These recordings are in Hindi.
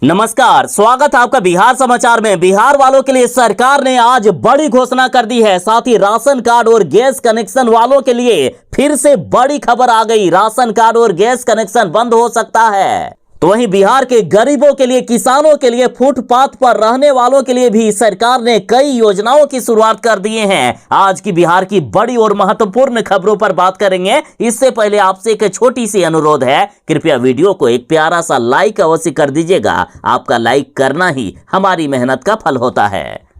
नमस्कार, स्वागत है आपका बिहार समाचार में। बिहार वालों के लिए सरकार ने आज बड़ी घोषणा कर दी है। साथ ही राशन कार्ड और गैस कनेक्शन वालों के लिए फिर से बड़ी खबर आ गई। राशन कार्ड और गैस कनेक्शन बंद हो सकता है। तो वहीं बिहार के गरीबों के लिए, किसानों के लिए, फुटपाथ पर रहने वालों के लिए भी सरकार ने कई योजनाओं की शुरुआत कर दिए हैं। आज की बिहार की बड़ी और महत्वपूर्ण खबरों पर बात करेंगे। इससे पहले आपसे एक छोटी सी अनुरोध है, कृपया वीडियो को एक प्यारा सा लाइक अवश्य कर दीजिएगा। आपका लाइक करना ही हमारी मेहनत का फल होता है।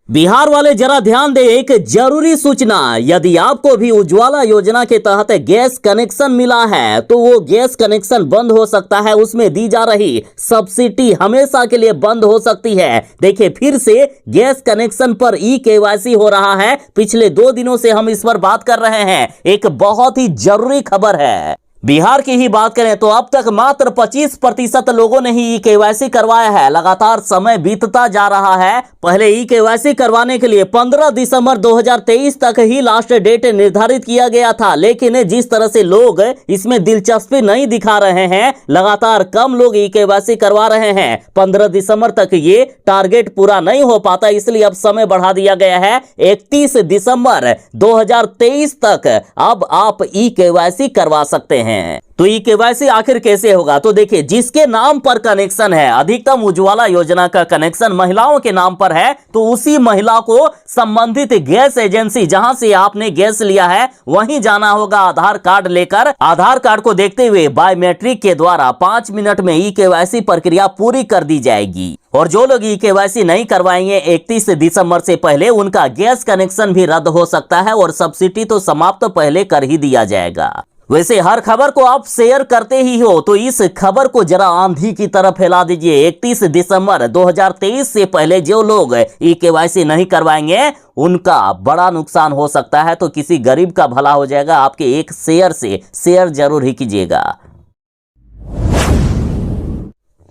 बिहार वाले जरा ध्यान दें, एक जरूरी सूचना। यदि आपको भी उज्ज्वला योजना के तहत गैस कनेक्शन मिला है तो वो गैस कनेक्शन बंद हो सकता है। उसमें दी जा रही सब्सिडी हमेशा के लिए बंद हो सकती है। देखिए, फिर से गैस कनेक्शन पर ई-केवाईसी हो रहा है। पिछले 2 दिनों से हम इस पर बात कर रहे हैं। एक बहुत ही जरूरी खबर है। बिहार की ही बात करें तो अब तक मात्र 25% लोगों ने ही ई-केवाईसी करवाया है। लगातार समय बीतता जा रहा है। पहले ई-केवाईसी करवाने के लिए 15 दिसंबर 2023 तक ही लास्ट डेट निर्धारित किया गया था, लेकिन जिस तरह से लोग इसमें दिलचस्पी नहीं दिखा रहे हैं, लगातार कम लोग ई-केवाईसी करवा रहे हैं। 15 दिसंबर तक ये टारगेट पूरा नहीं हो पाता, इसलिए अब समय बढ़ा दिया गया है 31 दिसंबर 2023 तक। अब आप ई-केवाईसी करवा सकते हैं। तो ई-केवाईसी आखिर कैसे होगा? तो देखिए, जिसके नाम पर कनेक्शन है, अधिकतम उज्ज्वला योजना का कनेक्शन महिलाओं के नाम पर है, तो उसी महिला को संबंधित गैस एजेंसी जहां से आपने गैस लिया है वहीं जाना होगा आधार कार्ड लेकर। आधार कार्ड को देखते हुए बायोमेट्रिक के द्वारा 5 मिनट में ई-केवाईसी प्रक्रिया पूरी कर दी जाएगी। और जो लोग ई-केवाईसी नहीं करवाएंगे 31 दिसंबर से पहले, उनका गैस कनेक्शन भी रद्द हो सकता है और सब्सिडी तो समाप्त पहले कर ही दिया जाएगा। वैसे हर खबर को आप शेयर करते ही हो, तो इस खबर को जरा आंधी की तरह फैला दीजिए। 31 दिसंबर 2023 से पहले जो लोग ई-केवाईसी नहीं करवाएंगे उनका बड़ा नुकसान हो सकता है। तो किसी गरीब का भला हो जाएगा। आपके एक शेयर से शेयर जरूर ही कीजिएगा।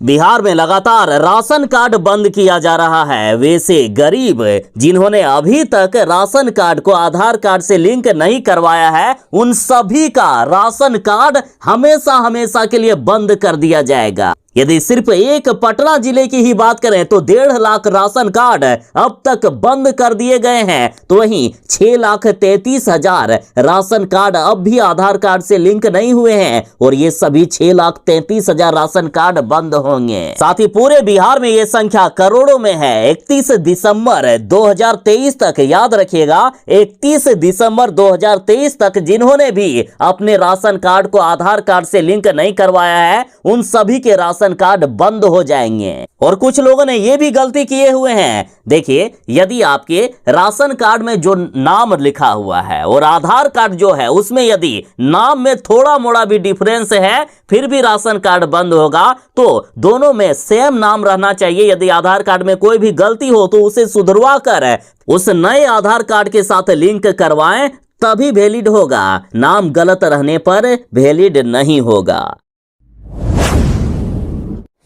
बिहार में लगातार राशन कार्ड बंद किया जा रहा है। वैसे गरीब जिन्होंने अभी तक राशन कार्ड को आधार कार्ड से लिंक नहीं करवाया है, उन सभी का राशन कार्ड हमेशा हमेशा के लिए बंद कर दिया जाएगा। यदि सिर्फ एक पटना जिले की ही बात करें तो 1.5 लाख राशन कार्ड अब तक बंद कर दिए गए हैं। तो वहीं 6,33,000 राशन कार्ड अब भी आधार कार्ड से लिंक नहीं हुए हैं और ये सभी 6,33,000 राशन कार्ड बंद होंगे। साथ ही पूरे बिहार में ये संख्या करोड़ों में है। 31 दिसंबर 2023 तक, याद रखिएगा, 31 दिसंबर 2023 तक जिन्होंने भी अपने राशन कार्ड को आधार कार्ड से लिंक नहीं करवाया है, उन सभी के राशन कार्ड बंद हो जाएंगे। और कुछ लोगों ने यह भी गलती किए हुए हैं। देखिए, यदि आपके राशन कार्ड में जो नाम लिखा हुआ है और आधार कार्ड जो है उसमें यदि नाम में थोड़ा मोड़ा भी डिफरेंस है, फिर भी राशन कार्ड बंद होगा। तो दोनों में सेम नाम रहना चाहिए। यदि आधार कार्ड में कोई भी गलती हो तो उसे सुधरवा कर उस नए आधार कार्ड के साथ लिंक करवाएं, तभी वैलिड होगा। नाम गलत रहने पर वैलिड नहीं होगा।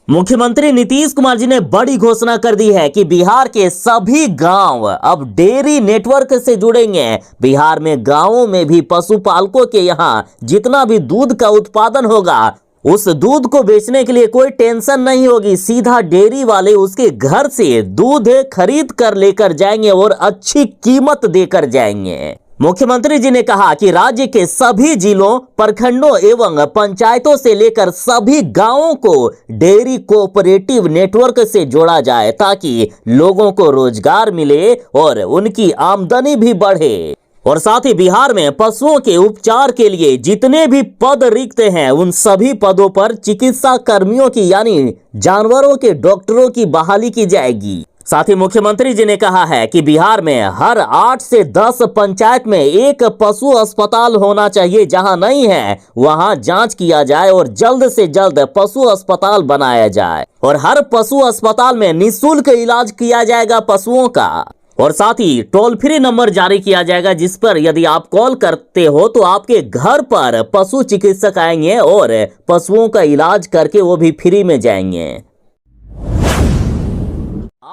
मुख्यमंत्री नीतीश कुमार जी ने बड़ी घोषणा कर दी है कि बिहार के सभी गांव अब डेयरी नेटवर्क से जुड़ेंगे। बिहार में गांवों में भी पशुपालकों के यहां जितना भी दूध का उत्पादन होगा, उस दूध को बेचने के लिए कोई टेंशन नहीं होगी। सीधा डेयरी वाले उसके घर से दूध खरीद कर लेकर जाएंगे और अच्छी कीमत देकर जाएंगे। मुख्यमंत्री जी ने कहा कि राज्य के सभी जिलों, प्रखंडों एवं पंचायतों से लेकर सभी गांवों को डेयरी कोऑपरेटिव नेटवर्क से जोड़ा जाए, ताकि लोगों को रोजगार मिले और उनकी आमदनी भी बढ़े। और साथ ही बिहार में पशुओं के उपचार के लिए जितने भी पद रिक्त हैं, उन सभी पदों पर चिकित्सा कर्मियों की, यानी जानवरों के डॉक्टरों की बहाली की जाएगी। साथ ही मुख्यमंत्री जी ने कहा है कि बिहार में हर 8 से 10 पंचायत में एक पशु अस्पताल होना चाहिए। जहां नहीं है वहां जांच किया जाए और जल्द से जल्द पशु अस्पताल बनाया जाए। और हर पशु अस्पताल में निःशुल्क इलाज किया जाएगा पशुओं का। और साथ ही टोल फ्री नंबर जारी किया जाएगा, जिस पर यदि आप कॉल करते हो तो आपके घर पर पशु चिकित्सक आएंगे और पशुओं का इलाज करके वो भी फ्री में जाएंगे।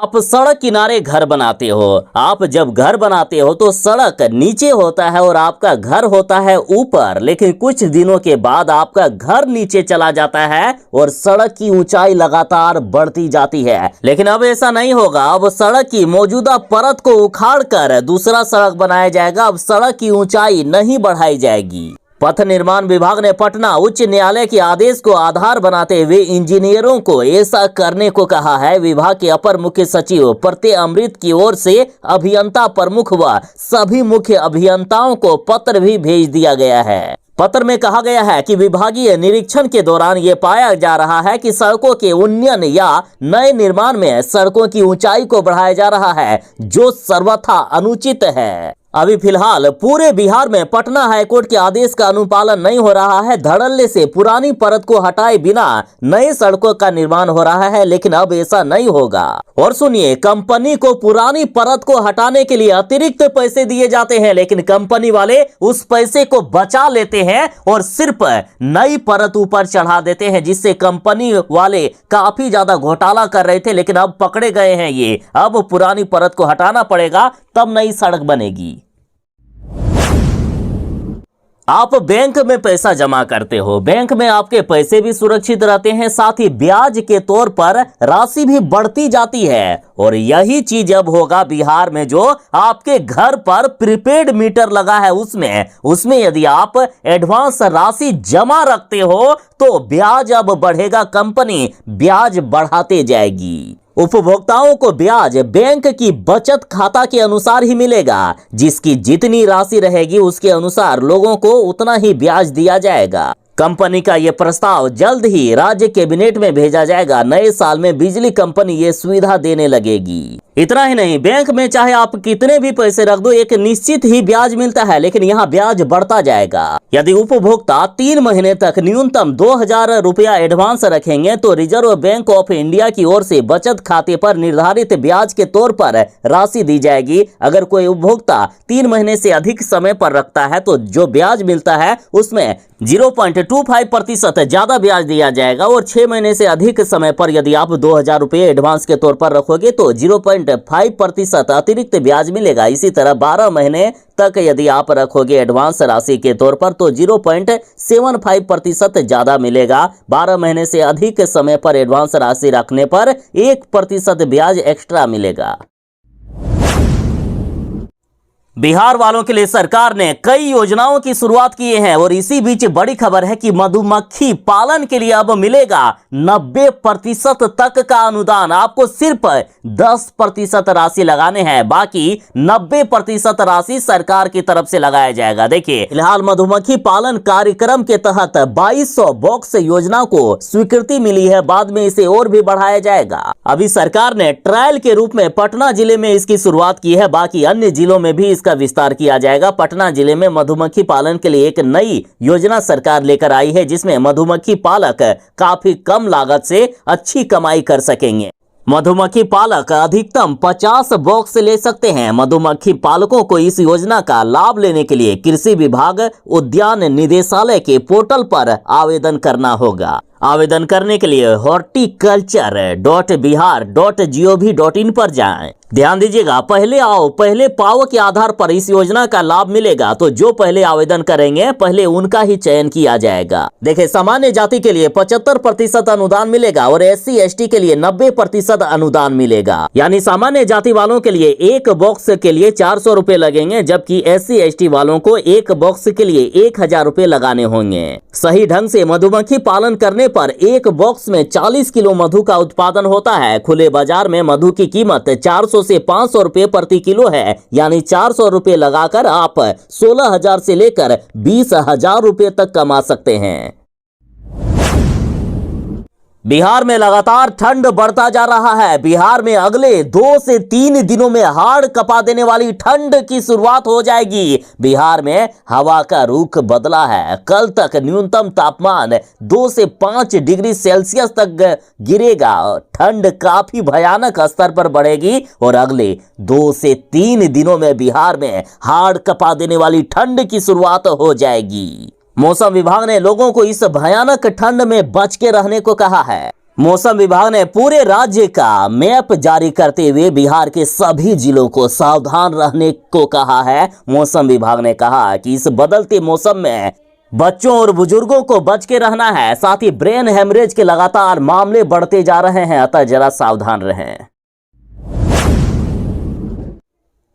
आप सड़क किनारे घर बनाते हो। आप जब घर बनाते हो तो सड़क नीचे होता है और आपका घर होता है ऊपर, लेकिन कुछ दिनों के बाद आपका घर नीचे चला जाता है और सड़क की ऊंचाई लगातार बढ़ती जाती है। लेकिन अब ऐसा नहीं होगा। अब सड़क की मौजूदा परत को उखाड़कर दूसरा सड़क बनाया जाएगा। अब सड़क की ऊंचाई नहीं बढ़ाई जाएगी। पथ निर्माण विभाग ने पटना उच्च न्यायालय के आदेश को आधार बनाते हुए इंजीनियरों को ऐसा करने को कहा है। विभाग के अपर मुख्य सचिव प्रत्यय अमृत की ओर से अभियंता प्रमुख व सभी मुख्य अभियंताओं को पत्र भी भेज दिया गया है। पत्र में कहा गया है कि विभागीय निरीक्षण के दौरान ये पाया जा रहा है कि सड़कों के उन्नयन या नए निर्माण में सड़कों की ऊंचाई को बढ़ाया जा रहा है, जो सर्वथा अनुचित है। अभी फिलहाल पूरे बिहार में पटना हाईकोर्ट के आदेश का अनुपालन नहीं हो रहा है। धड़ल्ले से पुरानी परत को हटाए बिना नए सड़कों का निर्माण हो रहा है, लेकिन अब ऐसा नहीं होगा। और सुनिए, कंपनी को पुरानी परत को हटाने के लिए अतिरिक्त पैसे दिए जाते हैं, लेकिन कंपनी वाले उस पैसे को बचा लेते हैं और सिर्फ नई परत ऊपर चढ़ा देते हैं, जिससे कंपनी वाले काफी ज्यादा घोटाला कर रहे थे, लेकिन अब पकड़े गए हैं ये। अब पुरानी परत को हटाना पड़ेगा, तब नई सड़क बनेगी। आप बैंक में पैसा जमा करते हो, बैंक में आपके पैसे भी सुरक्षित रहते हैं, साथ ही ब्याज के तौर पर राशि भी बढ़ती जाती है। और यही चीज अब होगा बिहार में। जो आपके घर पर प्रीपेड मीटर लगा है उसमें यदि आप एडवांस राशि जमा रखते हो तो ब्याज अब बढ़ेगा। कंपनी ब्याज बढ़ाते जाएगी। उपभोक्ताओं को ब्याज बैंक की बचत खाता के अनुसार ही मिलेगा। जिसकी जितनी राशि रहेगी उसके अनुसार लोगों को उतना ही ब्याज दिया जाएगा। कंपनी का यह प्रस्ताव जल्द ही राज्य कैबिनेट में भेजा जाएगा। नए साल में बिजली कंपनी ये सुविधा देने लगेगी। इतना ही नहीं, बैंक में चाहे आप कितने भी पैसे रख दो, एक निश्चित ही ब्याज मिलता है, लेकिन यहाँ ब्याज बढ़ता जाएगा। यदि उपभोक्ता 3 महीने तक न्यूनतम 2000 रुपया एडवांस रखेंगे तो रिजर्व बैंक ऑफ इंडिया की ओर से बचत खाते पर निर्धारित ब्याज के तौर पर राशि दी जाएगी। अगर कोई उपभोक्ता 3 महीने से अधिक समय पर रखता है तो जो ब्याज मिलता है उसमें 0.25% ज्यादा ब्याज दिया जाएगा। और 6 महीने से अधिक समय पर यदि आप 2000 रुपये एडवांस के तौर पर रखोगे तो 0.5% अतिरिक्त ब्याज मिलेगा। इसी तरह 12 महीने तक यदि आप रखोगे एडवांस राशि के तौर पर तो 0.75% ज्यादा मिलेगा। 12 महीने से अधिक समय पर एडवांस राशि रखने पर 1% ब्याज एक्स्ट्रा मिलेगा। बिहार वालों के लिए सरकार ने कई योजनाओं की शुरुआत की है और इसी बीच बड़ी खबर है कि मधुमक्खी पालन के लिए अब मिलेगा 90% तक का अनुदान। आपको सिर्फ 10% राशि लगाने हैं, बाकी 90% राशि सरकार की तरफ से लगाया जाएगा। देखिए, फिलहाल मधुमक्खी पालन कार्यक्रम के तहत 2200 बॉक्स योजना को स्वीकृति मिली है। बाद में इसे और भी बढ़ाया जाएगा। अभी सरकार ने ट्रायल के रूप में पटना जिले में इसकी शुरुआत की है, बाकी अन्य जिलों में भी का विस्तार किया जाएगा। पटना जिले में मधुमक्खी पालन के लिए एक नई योजना सरकार लेकर आई है, जिसमें मधुमक्खी पालक काफी कम लागत से अच्छी कमाई कर सकेंगे। मधुमक्खी पालक अधिकतम 50 बॉक्स ले सकते हैं। मधुमक्खी पालकों को इस योजना का लाभ लेने के लिए कृषि विभाग उद्यान निदेशालय के पोर्टल पर आवेदन करना होगा। आवेदन करने के लिए horticulture.bihar.gov.in पर जाएं। ध्यान दीजिएगा, पहले आओ पहले पाओ के आधार पर इस योजना का लाभ मिलेगा। तो जो पहले आवेदन करेंगे पहले उनका ही चयन किया जाएगा। देखिए, सामान्य जाति के लिए 75% अनुदान मिलेगा और SC ST के लिए 90% अनुदान मिलेगा। यानी सामान्य जाति वालों के लिए एक बॉक्स के लिए 400 रुपए लगेंगे, जबकि SC ST वालों को एक बॉक्स के लिए 1000 रुपए लगाने होंगे। सही ढंग से मधुमक्खी पालन करने पर एक बॉक्स में 40 किलो मधु का उत्पादन होता है। खुले बाजार में मधु की कीमत 400 से 500 रुपए प्रति किलो है। यानी 400 रुपए लगाकर आप 16,000 से लेकर 20,000 रुपए तक कमा सकते हैं। बिहार में लगातार ठंड बढ़ता जा रहा है। बिहार में अगले 2 से 3 दिनों में हाड़ कपा देने वाली ठंड की शुरुआत हो जाएगी। बिहार में हवा का रुख बदला है। कल तक न्यूनतम तापमान 2 से 5 डिग्री सेल्सियस तक गिरेगा। ठंड काफी भयानक स्तर पर बढ़ेगी और अगले 2 से 3 दिनों में बिहार में हाड़ कपा देने वाली ठंड की शुरुआत हो जाएगी। मौसम विभाग ने लोगों को इस भयानक ठंड में बच के रहने को कहा है। मौसम विभाग ने पूरे राज्य का मैप जारी करते हुए बिहार के सभी जिलों को सावधान रहने को कहा है। मौसम विभाग ने कहा कि इस बदलते मौसम में बच्चों और बुजुर्गों को बच के रहना है। साथ ही ब्रेन हेमरेज के लगातार मामले बढ़ते जा रहे हैं, अतः जरा सावधान रहें।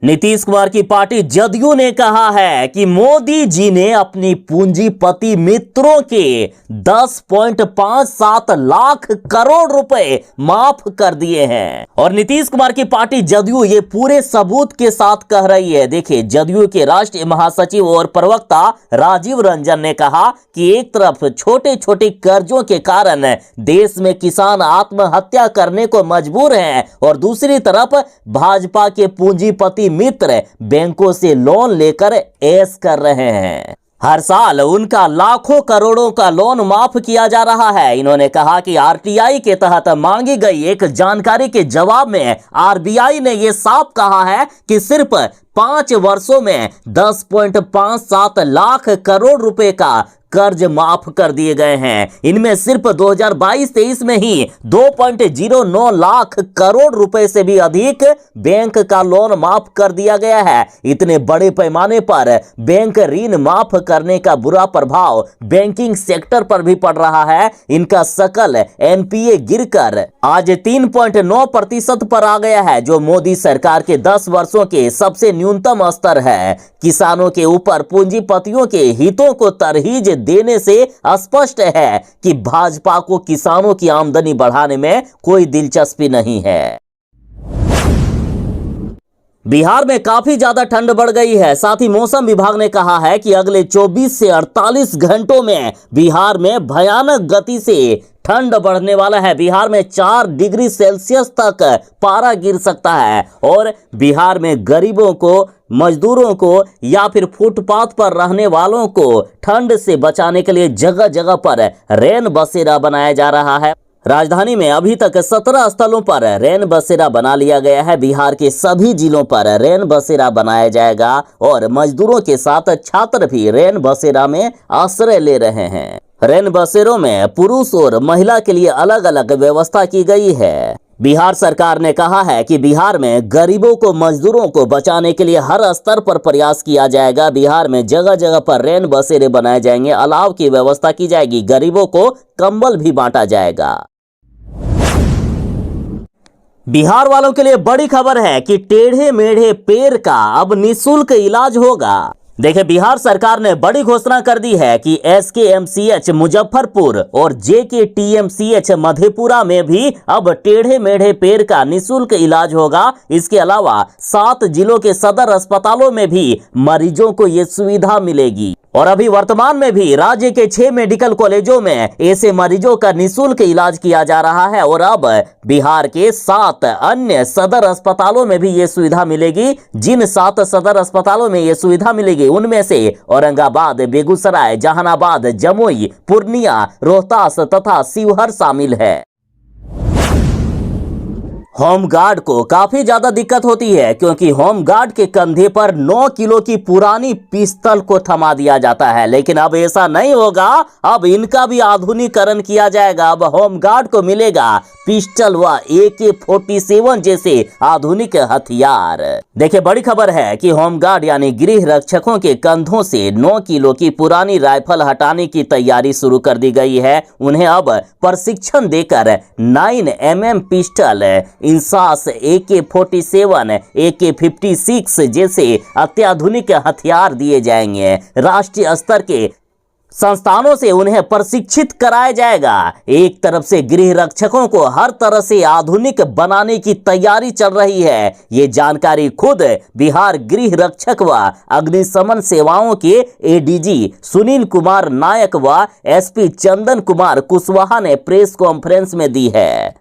नीतीश कुमार की पार्टी जदयू ने कहा है कि मोदी जी ने अपनी पूंजीपति मित्रों के 10.57 लाख करोड़ रुपए माफ कर दिए हैं। और नीतीश कुमार की पार्टी जदयू ये पूरे सबूत के साथ कह रही है। देखिए, जदयू के राष्ट्रीय महासचिव और प्रवक्ता राजीव रंजन ने कहा कि एक तरफ छोटे छोटे कर्जों के कारण देश में किसान आत्महत्या करने को मजबूर हैं और दूसरी तरफ भाजपा के पूंजीपति मित्र बैंकों से लोन लेकर ऐश कर रहे हैं। हर साल उनका लाखों करोड़ों का लोन माफ किया जा रहा है। इन्होंने कहा कि आरटीआई के तहत मांगी गई एक जानकारी के जवाब में आरबीआई ने यह साफ कहा है कि सिर्फ 5 वर्षों में 10.57 लाख करोड़ रुपए का कर्ज माफ कर दिए गए हैं। इनमें सिर्फ 2022-23 में ही 2.09 लाख करोड़ रुपए से भी अधिक बैंक का लोन माफ कर दिया गया है। इतने बड़े पैमाने पर बैंक ऋण माफ करने का बुरा प्रभाव बैंकिंग सेक्टर पर भी पड़ रहा है। इनका सकल एनपीए गिरकर आज 3.9% पर आ गया है, जो मोदी सरकार के 10 वर्षों के सबसे न्यूनतम स्तर है। किसानों के ऊपर पूंजीपतियों के हितों को तरजीह देने से स्पष्ट है कि भाजपा को किसानों की आमदनी बढ़ाने में कोई दिलचस्पी नहीं है। बिहार में काफी ज्यादा ठंड बढ़ गई है। साथ ही मौसम विभाग ने कहा है कि अगले 24 से 48 घंटों में बिहार में भयानक गति से ठंड बढ़ने वाला है। बिहार में 4 डिग्री सेल्सियस तक पारा गिर सकता है और बिहार में गरीबों को, मजदूरों को या फिर फुटपाथ पर रहने वालों को ठंड से बचाने के लिए जगह जगह पर रैन बसेरा बनाया जा रहा है। राजधानी में अभी तक 17 स्थलों पर रैन बसेरा बना लिया गया है। बिहार के सभी जिलों पर रैन बसेरा बनाया जाएगा और मजदूरों के साथ छात्र भी रैन बसेरा में आश्रय ले रहे हैं। रैन बसेरों में पुरुष और महिला के लिए अलग अलग व्यवस्था की गई है। बिहार सरकार ने कहा है कि बिहार में गरीबों को, मजदूरों को बचाने के लिए हर स्तर पर प्रयास किया जाएगा। बिहार में जगह जगह पर रैन बसेरे बनाए जाएंगे, अलाव की व्यवस्था की जाएगी, गरीबों को कंबल भी बांटा जाएगा। बिहार वालों के लिए बड़ी खबर है कि टेढ़े मेढ़े पैर का अब निःशुल्क इलाज होगा। देखिए, बिहार सरकार ने बड़ी घोषणा कर दी है कि एसकेएमसीएच मुजफ्फरपुर और जेकेटीएमसीएच मधेपुरा में भी अब टेढ़े मेढ़े पैर का निःशुल्क इलाज होगा। इसके अलावा 7 जिलों के सदर अस्पतालों में भी मरीजों को ये सुविधा मिलेगी और अभी वर्तमान में भी राज्य के 6 मेडिकल कॉलेजों में ऐसे मरीजों का निःशुल्क इलाज किया जा रहा है और अब बिहार के 7 अन्य सदर अस्पतालों में भी ये सुविधा मिलेगी। जिन 7 सदर अस्पतालों में ये सुविधा मिलेगी उनमें से औरंगाबाद, बेगूसराय, जहानाबाद, जमुई, पूर्णिया, रोहतास तथा शिवहर शामिल है। होमगार्ड को काफी ज्यादा दिक्कत होती है क्योंकि होमगार्ड के कंधे पर 9 किलो की पुरानी पिस्तल को थमा दिया जाता है, लेकिन अब ऐसा नहीं होगा। अब इनका भी आधुनिकीकरण किया जाएगा। अब होमगार्ड को मिलेगा पिस्टल व AK-47 जैसे आधुनिक हथियार। देखिए, बड़ी खबर है कि होमगार्ड यानी गृह रक्षकों के कंधों से 9 किलो की पुरानी राइफल हटाने की तैयारी शुरू कर दी गई है। उन्हें अब प्रशिक्षण देकर 9mm pistol, INSAS, AK-47, AK-56 जैसे अत्याधुनिक हथियार दिए जाएंगे। राष्ट्रीय स्तर के संस्थानों से उन्हें प्रशिक्षित कराया जाएगा। एक तरफ से गृह रक्षकों को हर तरह से आधुनिक बनाने की तैयारी चल रही है। ये जानकारी खुद बिहार गृह रक्षक व अग्निशमन सेवाओं के ADG सुनील कुमार नायक व SP चंदन कुमार कुशवाहा ने प्रेस कॉन्फ्रेंस में दी है।